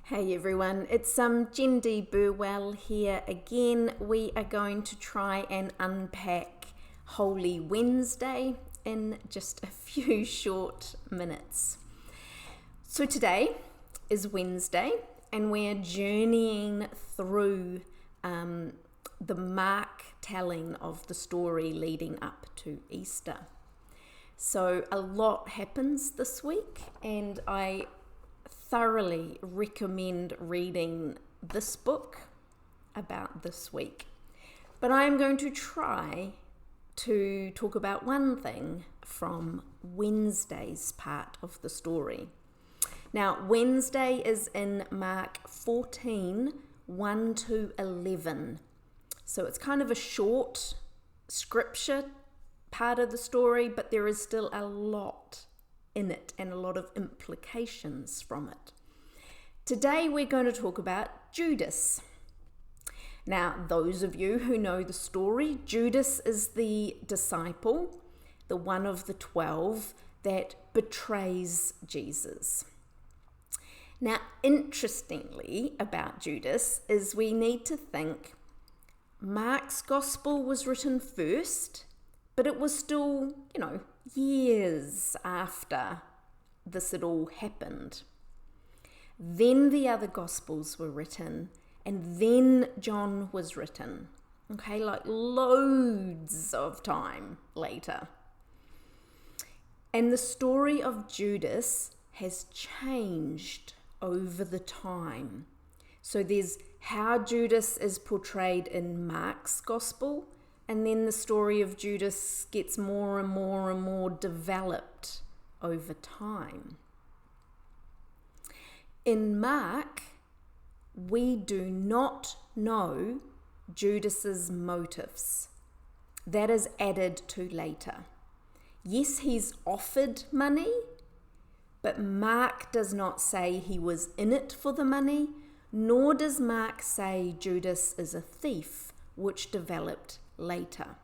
Hey everyone, it's Jen D. Burwell here again. We are going to try and unpack Holy Wednesday in just a few short minutes. So today is Wednesday and we're journeying through the Mark telling of the story leading up to Easter. So a lot happens this week and I thoroughly recommend reading this book about this week. But I'm going to try to talk about one thing from Wednesday's part of the story. Now, Wednesday is in Mark 14, 1 to 11. So it's kind of a short scripture part of the story, but there is still a lot in it and a lot of implications from it. Today we're going to talk about Judas. Now, those of you who know the story, Judas is the disciple, the one of the 12 that betrays Jesus. Now, interestingly about Judas is we need to think Mark's gospel was written first, but it was still, years after this had all happened. Then the other Gospels were written, and then John was written. Okay, like loads of time later. And the story of Judas has changed over the time. So there's how Judas is portrayed in Mark's Gospel, and then the story of Judas gets more and more and more developed over time. In Mark, we do not know Judas's motives. That is added to later. Yes, he's offered money, but Mark does not say he was in it for the money, nor does Mark say Judas is a thief, which developed later.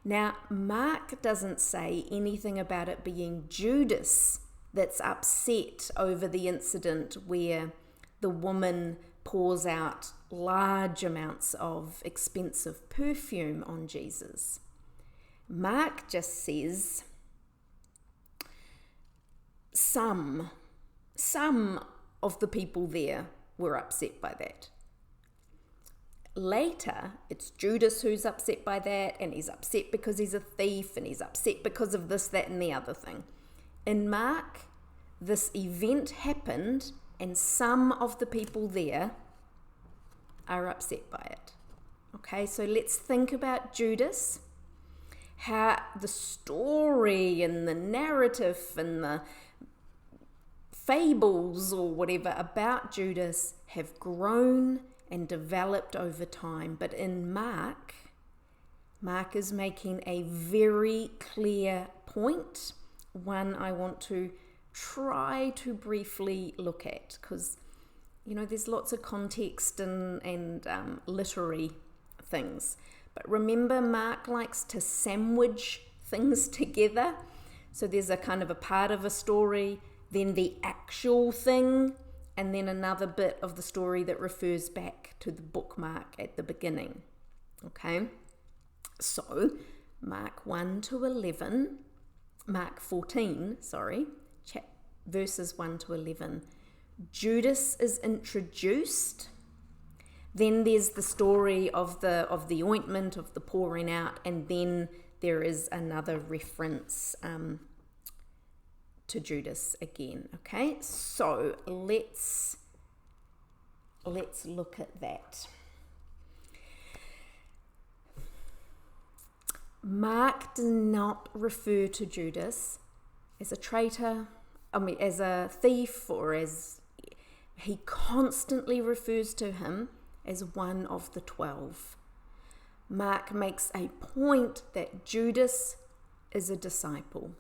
Now, Mark doesn't say anything about it being Judas that's upset over the incident where the woman pours out large amounts of expensive perfume on Jesus. Mark just says some of the people there were upset by that. Later, it's Judas who's upset by that, and he's upset because he's a thief, and he's upset because of this, that, and the other thing. In Mark, this event happened, and some of the people there are upset by it. Okay, so let's think about Judas, how the story and the narrative and the fables or whatever about Judas have grown and developed over time. But in Mark is making a very clear point, one I want to try to briefly look at, because there's lots of context and literary things. But remember, Mark likes to sandwich things together. So there's a kind of a part of a story, then the actual thing, and then another bit of the story that refers back to the bookmark at the beginning. Okay? So, Mark 14, verses 1 to 11. Judas is introduced. Then there's the story of the ointment, of the pouring out, and then there is another reference to Judas again. Okay, so let's look at that. Mark does not refer to Judas as a traitor, as a thief, or as he constantly refers to him as one of the 12. Mark makes a point that Judas is a disciple.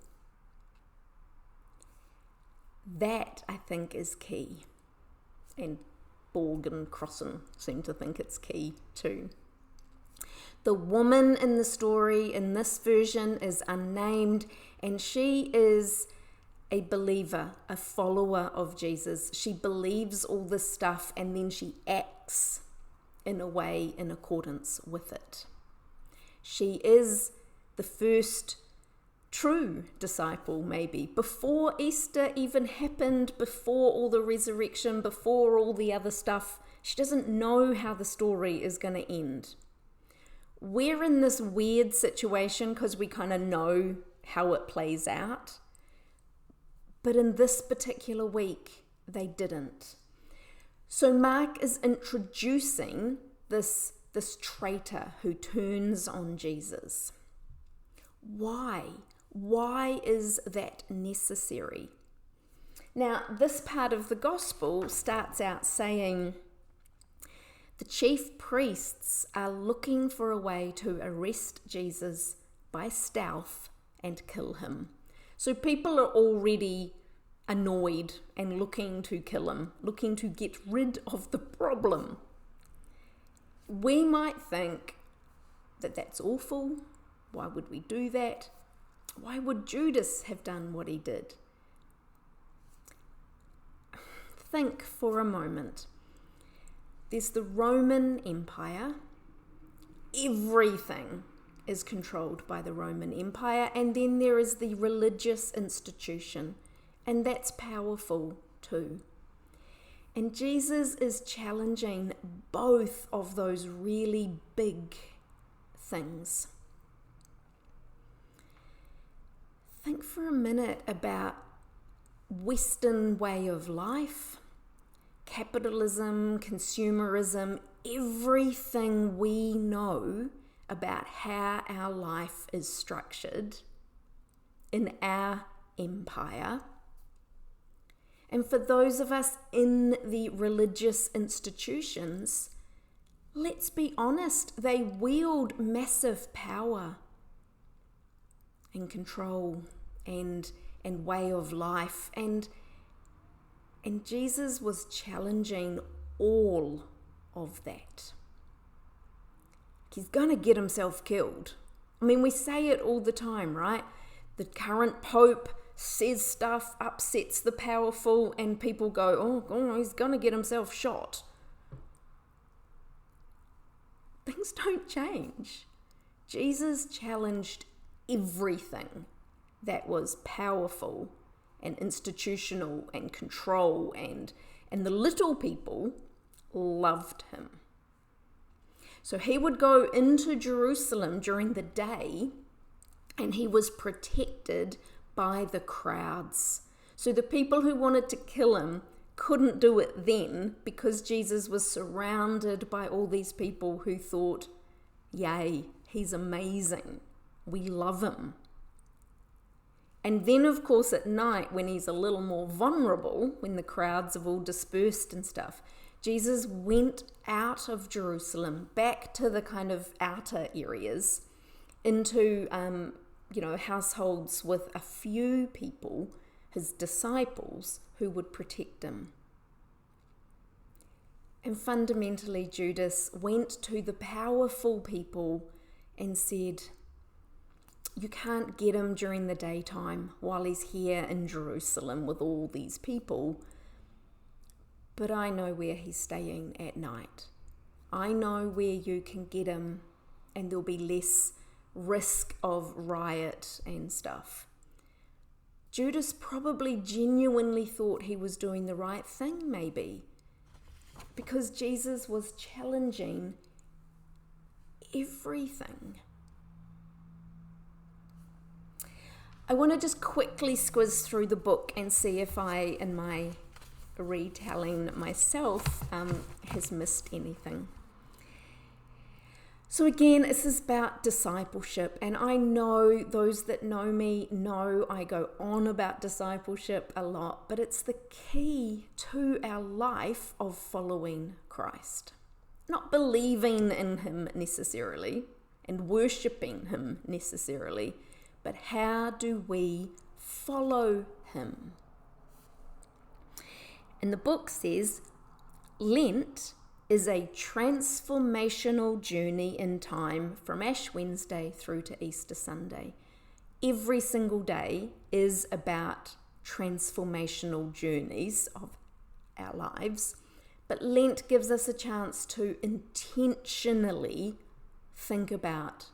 That, I think, is key. And Borg and Crossan seem to think it's key too. The woman in the story in this version is unnamed, and she is a believer, a follower of Jesus. She believes all this stuff and then she acts in a way in accordance with it. She is the first true disciple, maybe, before Easter even happened, before all the resurrection, before all the other stuff. She doesn't know how the story is going to end. We're in this weird situation because we kind of know how it plays out. But in this particular week, they didn't. So Mark is introducing this traitor who turns on Jesus. Why? Why is that necessary? Now, this part of the gospel starts out saying, the chief priests are looking for a way to arrest Jesus by stealth and kill him. So people are already annoyed and looking to kill him, looking to get rid of the problem. We might think that that's awful. Why would we do that? Why would Judas have done what he did? Think for a moment. There's the Roman Empire. Everything is controlled by the Roman Empire. And then there is the religious institution. And that's powerful too. And Jesus is challenging both of those really big things. Think for a minute about Western way of life, capitalism, consumerism, everything we know about how our life is structured in our empire. And for those of us in the religious institutions, let's be honest, they wield massive power and control and way of life. And Jesus was challenging all of that. He's going to get himself killed. I mean, we say it all the time, right? The current pope says stuff, upsets the powerful, and people go, oh, he's going to get himself shot. Things don't change. Jesus challenged everything that was powerful and institutional and control, and the little people loved him. So he would go into Jerusalem during the day, and he was protected by the crowds. So the people who wanted to kill him couldn't do it then because Jesus was surrounded by all these people who thought, yay, he's amazing. We love him. And then, of course, at night, when he's a little more vulnerable, when the crowds have all dispersed and stuff, Jesus went out of Jerusalem, back to the kind of outer areas, into households with a few people, his disciples, who would protect him. And fundamentally, Judas went to the powerful people and said, you can't get him during the daytime while he's here in Jerusalem with all these people, but I know where he's staying at night. I know where you can get him, and there'll be less risk of riot and stuff. Judas probably genuinely thought he was doing the right thing, maybe, because Jesus was challenging everything. I want to just quickly squiz through the book and see if I, in my retelling myself, has missed anything. So again, this is about discipleship, and I know those that know me know I go on about discipleship a lot, but it's the key to our life of following Christ. Not believing in him necessarily and worshipping him necessarily, but how do we follow him? And the book says, Lent is a transformational journey in time from Ash Wednesday through to Easter Sunday. Every single day is about transformational journeys of our lives, but Lent gives us a chance to intentionally think about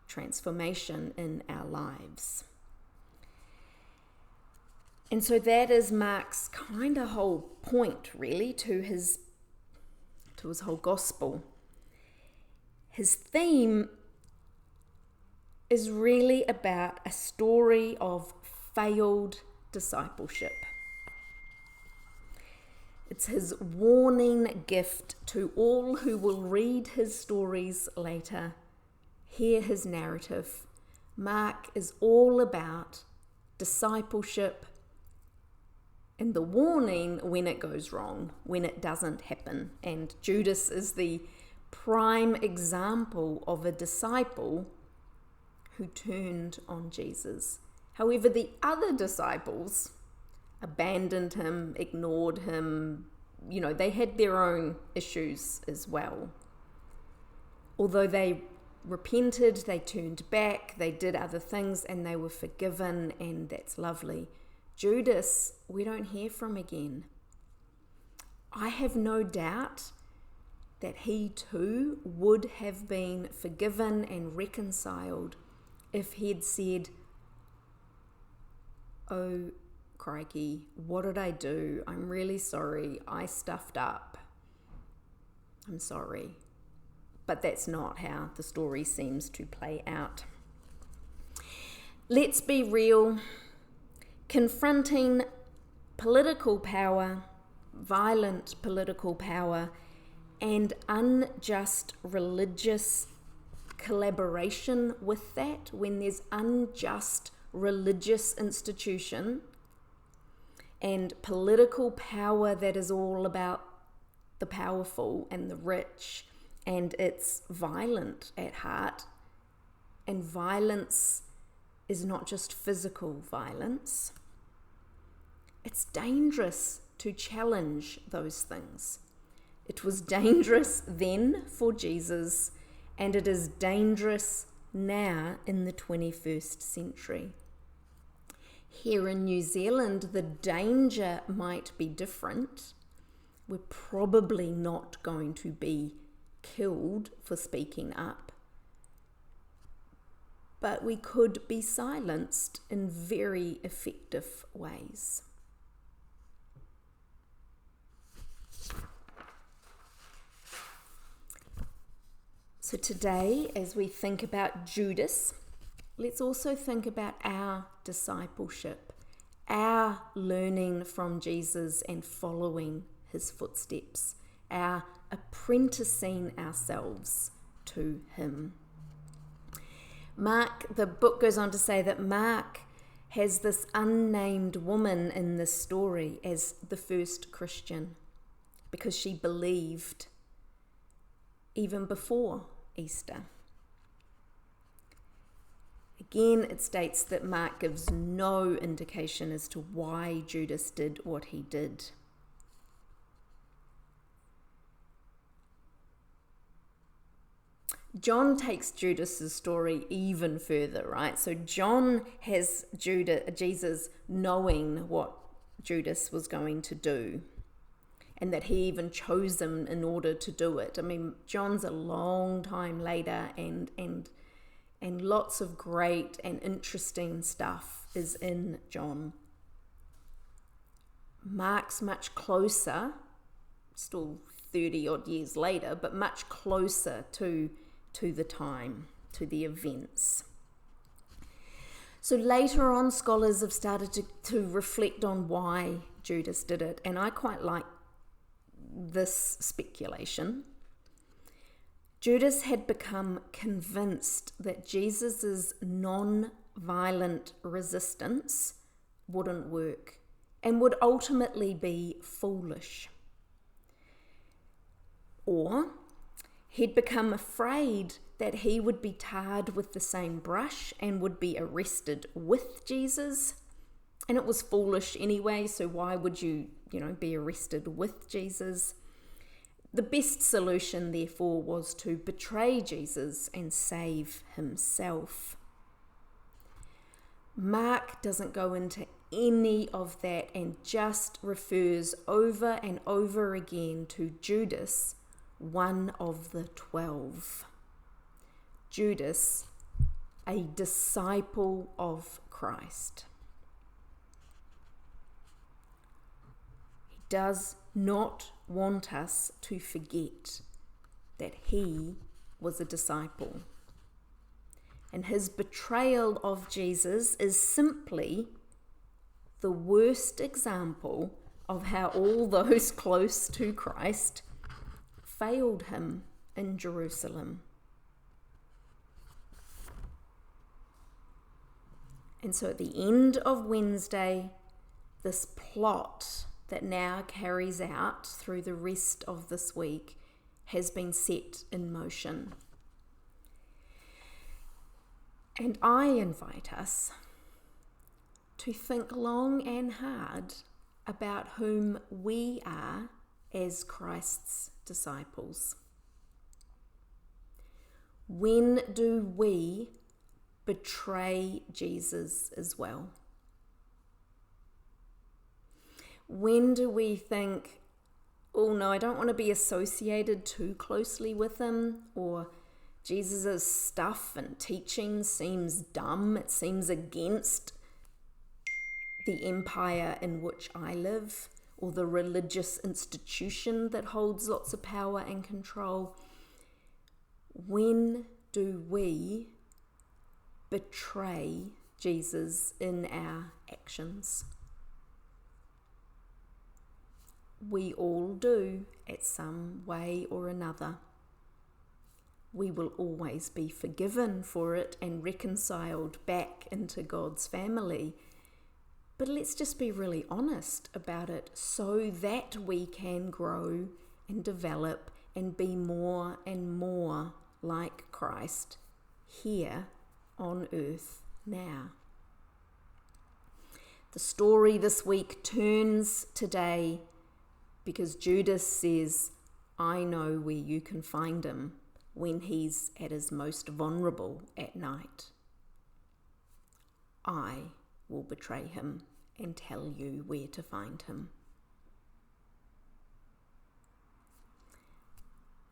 transformation in our lives. And so that is Mark's kind of whole point, really, to his whole gospel. His theme is really about a story of failed discipleship. It's his warning gift to all who will read his stories later, hear his narrative. Mark is all about discipleship and the warning when it goes wrong, when it doesn't happen. And Judas is the prime example of a disciple who turned on Jesus. However, the other disciples abandoned him, ignored him. They had their own issues as well. Although they repented, they turned back, they did other things, and they were forgiven, and that's lovely. Judas, we don't hear from again. I have no doubt that he too would have been forgiven and reconciled if he'd said, "Oh, crikey, what did I do? I'm really sorry. I stuffed up. I'm sorry." But that's not how the story seems to play out. Let's be real. Confronting political power, violent political power, and unjust religious collaboration with that, when there's unjust religious institution and political power that is all about the powerful and the rich, and it's violent at heart, and violence is not just physical violence. It's dangerous to challenge those things. It was dangerous then for Jesus, and it is dangerous now in the 21st century. Here in New Zealand, the danger might be different. We're probably not going to be killed for speaking up, but we could be silenced in very effective ways. So today, as we think about Judas, let's also think about our discipleship, our learning from Jesus and following his footsteps, our apprenticing ourselves to him. The book goes on to say that Mark has this unnamed woman in this story as the first Christian because she believed even before Easter. Again, it states that Mark gives no indication as to why Judas did what he did. John takes Judas's story even further, right? So John has Jesus knowing what Judas was going to do, and that he even chose him in order to do it. I mean, John's a long time later, and lots of great and interesting stuff is in John. Mark's much closer, still 30 odd years later, but much closer to the time, to the events. So later on, scholars have started to reflect on why Judas did it, and I quite like this speculation. Judas had become convinced that Jesus' non-violent resistance wouldn't work and would ultimately be foolish. Or he'd become afraid that he would be tarred with the same brush and would be arrested with Jesus. And it was foolish anyway, so why would you be arrested with Jesus? The best solution, therefore, was to betray Jesus and save himself. Mark doesn't go into any of that and just refers over and over again to Judas, one of the 12. Judas, a disciple of Christ. He does not want us to forget that he was a disciple. And his betrayal of Jesus is simply the worst example of how all those close to Christ failed him in Jerusalem. And so at the end of Wednesday, this plot that now carries out through the rest of this week has been set in motion. And I invite us to think long and hard about whom we are as Christ's disciples. When do we betray Jesus as well? When do we think, oh no, I don't want to be associated too closely with him, or Jesus' stuff and teaching seems dumb, it seems against the empire in which I live, or the religious institution that holds lots of power and control? When do we betray Jesus in our actions? We all do at some way or another. We will always be forgiven for it and reconciled back into God's family. But let's just be really honest about it so that we can grow and develop and be more and more like Christ here on earth now. The story this week turns today because Judas says, I know where you can find him when he's at his most vulnerable at night. I will betray him and tell you where to find him.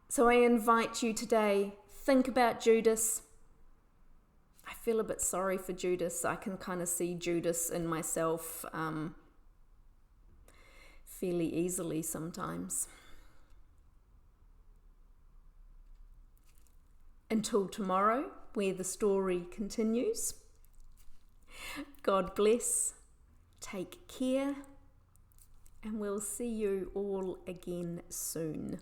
So I invite you today, think about Judas. I feel a bit sorry for Judas. I can kind of see Judas in myself fairly easily sometimes. Until tomorrow, where the story continues. God bless, take care, and we'll see you all again soon.